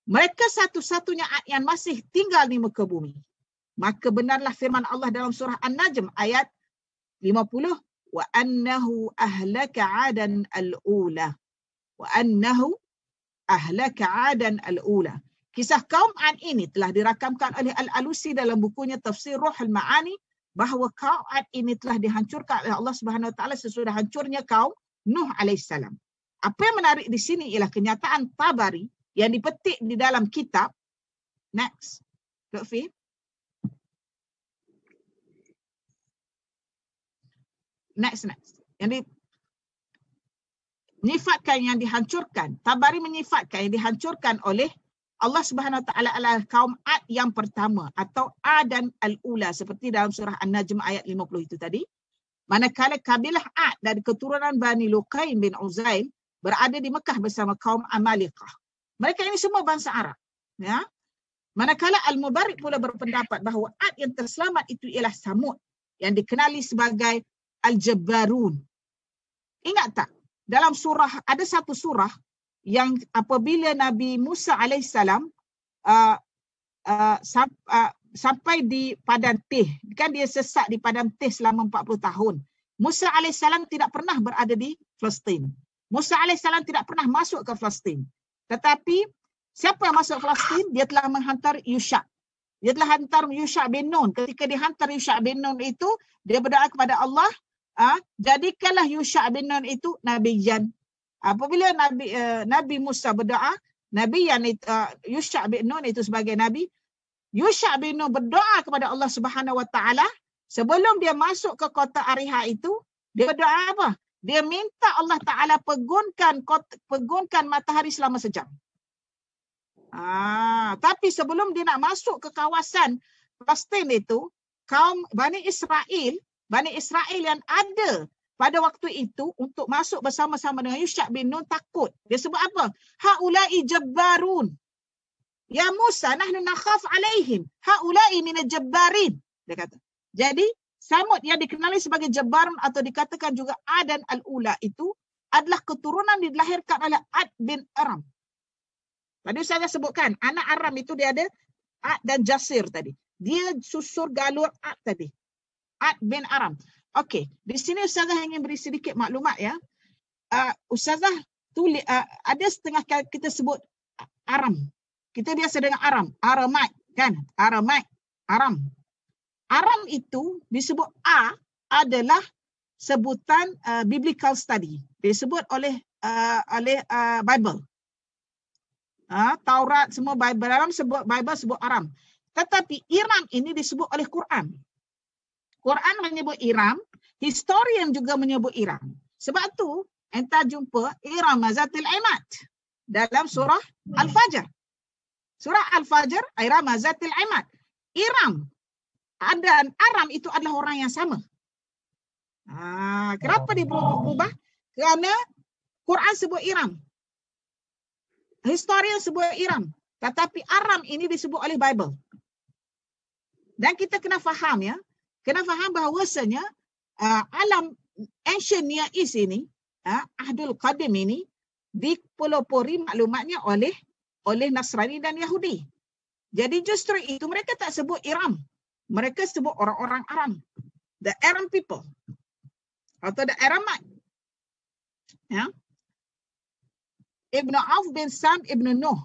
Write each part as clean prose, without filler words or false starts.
Mereka satu-satunya Ad yang masih tinggal di muka bumi. Maka benarlah firman Allah dalam surah An-Najm ayat 50, wa annahu ahlaka 'adan al-ula. Wa annahu ahlaka 'adan al-ula. Kisah kaum Ad ini telah dirakamkan oleh Al-Alusi dalam bukunya Tafsir Ruhul Ma'ani bahawa kaum Ad ini telah dihancurkan oleh Allah Subhanahu Wa Taala sesudah hancurnya kaum Nuh alaihissalam. Apa yang menarik di sini ialah kenyataan Tabari yang dipetik di dalam kitab. Next. Lutfi. Next. Yang menyifatkan yang dihancurkan. Tabari menyifatkan yang dihancurkan oleh Allah Subhanahu Wa Taala adalah kaum Ad yang pertama atau Adan al-ula seperti dalam surah An-Najm ayat 50 itu tadi. Manakala kabilah Ad dari keturunan Bani Luqaym bin Uzail berada di Mekah bersama kaum Amalikah. Mereka ini semua bangsa Arab. Ya. Manakala Al-Mubarik pula berpendapat bahawa Ad yang terselamat itu ialah Samud yang dikenali sebagai Al-Jabbarun. Ingat tak? Dalam surah, ada satu surah yang apabila Nabi Musa alaihissalam sampai di Padang Tih, kan dia sesak di Padang Tih selama 40 tahun. Musa alaihissalam tidak pernah berada di Palestin. Musa alaihissalam tidak pernah masuk ke Palestin. Tetapi siapa yang masuk Palestin? Dia telah menghantar Yusha. Dia telah hantar Yusha bin Nun. Ketika dihantar Yusha bin Nun itu, dia berdoa kepada Allah, jadikanlah Yusha bin Nun itu nabiyan. Apabila Nabi Musa berdoa, Yusha bin Nun itu sebagai nabi, Yusha bin Nun berdoa kepada Allah Subhanahu Wa Taala sebelum dia masuk ke kota Ariha itu, dia berdoa apa? Dia minta Allah Taala pegunkan matahari selama sejam. Tapi sebelum dia nak masuk ke kawasan Palestin itu, kaum Bani Israel yang ada pada waktu itu untuk masuk bersama-sama dengan Yusha bin Nun takut. Dia sebut apa? Haula'i jabbarun. Ya Musa, nahnu nakhaf alaihim. Haula'i minal jabbarin. Dia kata. Jadi, Samud yang dikenali sebagai Jabbarun atau dikatakan juga Adan al-Ula itu adalah keturunan dilahirkan oleh Ad bin Aram. Tadi saya sebutkan, anak Aram itu dia ada Ad dan Jasir tadi. Dia susur galur Ad tadi. Ad bin Aram. Okey, di sini Ustazah ingin beri sedikit maklumat ya. Ustazah tulis ada setengah kita sebut Aram. Kita biasa dengan Aram, Aramite kan? Aram. Aram itu disebut adalah sebutan biblical study. Disebut oleh Bible. Taurat semua Bible dalam sebut Bible sebut Aram. Tetapi Iram ini disebut oleh Quran. Quran menyebut Iram, historian juga menyebut Iram. Sebab tu enta jumpa Iram Zatil Imad dalam surah Al-Fajr. Surah Al-Fajr, Iram Zatil Imad. Iram dan Aram itu adalah orang yang sama. Kenapa dia berubah? Kerana Quran sebut Iram. Historian sebut Iram. Tetapi Aram ini disebut oleh Bible. Dan kita kena faham ya. Kena faham bahawasanya alam ancient Near East ini, Ahdul Qadim ini, dipelopori maklumatnya oleh Nasrani dan Yahudi. Jadi justru itu mereka tak sebut Iram. Mereka sebut orang-orang Aram. The Aram people. Atau the Aramite. Ya. Ibn Auf bin Sam Ibn Nuh.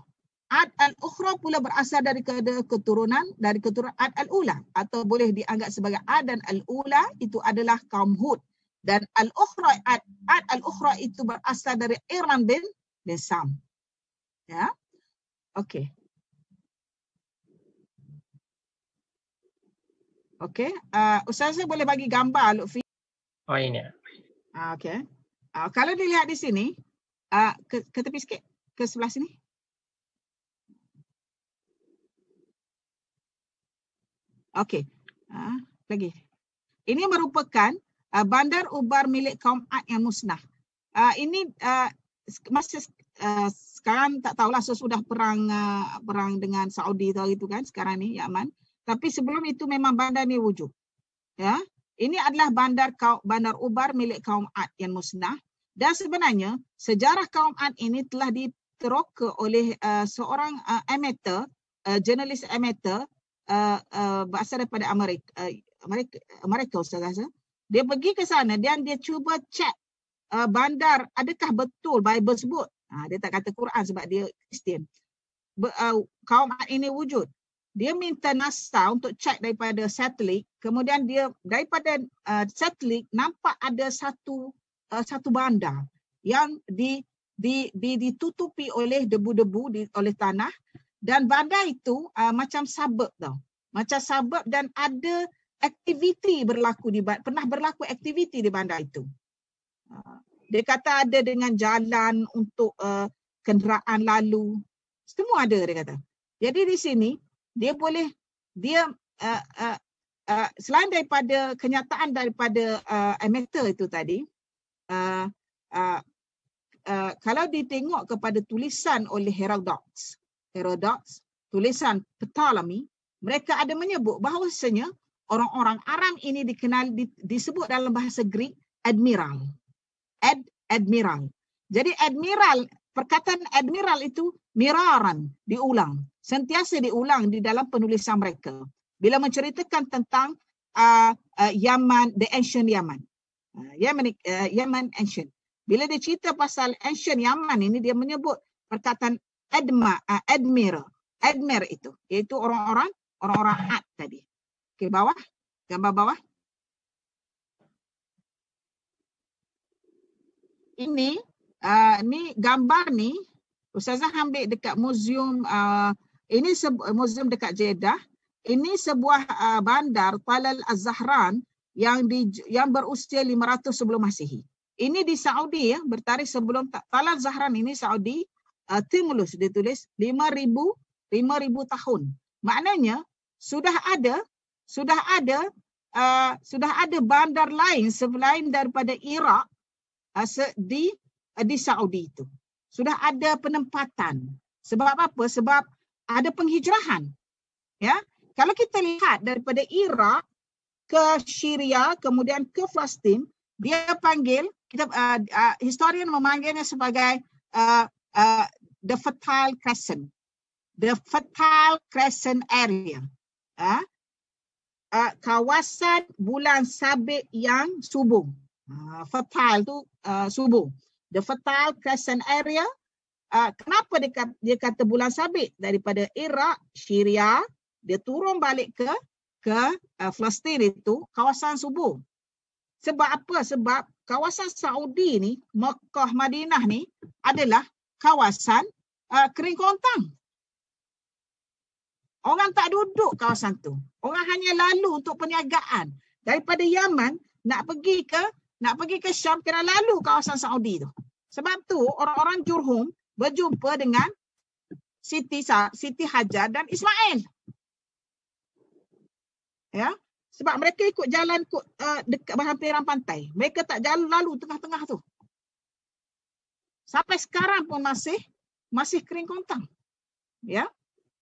Ad al-Ukhra pula berasal dari keturunan Ad al-Ula. Atau boleh dianggap sebagai Ad dan al-Ula itu adalah kaum Hud. Dan al-Ukhra, Ad al-Ukhra itu berasal dari Iram bin Sam. Ya. Okey. Okey, Ustazah boleh bagi gambar Lutfi? Oh ini. Okey. Kalau dilihat di sini, ke tepi sikit, ke sebelah sini. Okey. Lagi. Ini merupakan bandar ubar milik kaum Ad yang musnah. Ini masa sekarang tak tahulah sesudah perang dengan Saudi tahu itu kan sekarang ni Yaman. Tapi sebelum itu memang bandar ni wujud. Ya, ini adalah bandar ubar milik kaum Ad yang musnah. Dan sebenarnya sejarah kaum Ad ini telah diteroka oleh seorang amateur, jurnalis amateur berasal daripada Amerika Ustaz rasa. Dia pergi ke sana dan dia cuba cek bandar adakah betul Bible sebut. Dia tak kata Quran sebab dia Kristian. Kaum Ad ini wujud. Dia minta NASA untuk cek daripada satelit, kemudian dia daripada satelit nampak ada satu bandar yang ditutupi oleh debu-debu oleh tanah, dan bandar itu macam suburb tau. Macam suburb, dan ada aktiviti pernah berlaku aktiviti di bandar itu. Dia kata ada dengan jalan untuk kenderaan lalu. Semua ada dia kata. Jadi di sini dia selain daripada kenyataan daripada amateur itu tadi, kalau ditengok kepada tulisan oleh Herodotus, tulisan Ptolemy, mereka ada menyebut bahawasanya orang-orang Aram ini disebut dalam bahasa Greek admiral. Admiral. Jadi admiral, perkataan admiral itu miraran, diulang. Sentiasa diulang di dalam penulisan mereka. Bila menceritakan tentang Yaman, the ancient Yaman. Yaman ancient. Bila dia cerita pasal ancient Yaman ini, dia menyebut perkataan admir itu, iaitu orang-orang Ad tadi. Okey, gambar bawah. Ini gambar ni Ustazah ambil dekat museum, ini museum dekat Jeddah. Ini sebuah bandar Talal Az-Zahran yang berusia 500 sebelum Masihi. Ini di Saudi ya, bertarikh sebelum Talal Az-Zahran ini Saudi, Timulus ditulis 5,000 tahun. Maknanya sudah ada bandar lain selain daripada Iraq di Saudi itu. Sudah ada penempatan. Sebab apa? Sebab ada penghijrahan. Ya, kalau kita lihat daripada Iraq ke Syria kemudian ke Palestin, dia panggil historian memanggilnya sebagai the Fertile Crescent. The Fertile Crescent area. Kawasan bulan sabit yang subur. Fertile tu subur. The Fertile Crescent area. Kenapa dia kata bulan sabit? Daripada Iraq, Syria, dia turun balik ke Palestin itu kawasan subur. Sebab apa? Sebab kawasan Saudi ni, Mekah, Madinah ni adalah kawasan kering kontang. Orang tak duduk kawasan tu. Orang hanya lalu untuk perniagaan. Daripada Yaman nak pergi ke Syam, kena lalu kawasan Saudi tu. Sebab tu orang-orang Jurhum berjumpa dengan Siti Hajar dan Ismail. Ya, sebab mereka ikut jalan dekat berhampiran pantai. Mereka tak jalan lalu tengah-tengah tu. Sampai sekarang pun masih kering kontang. Ya.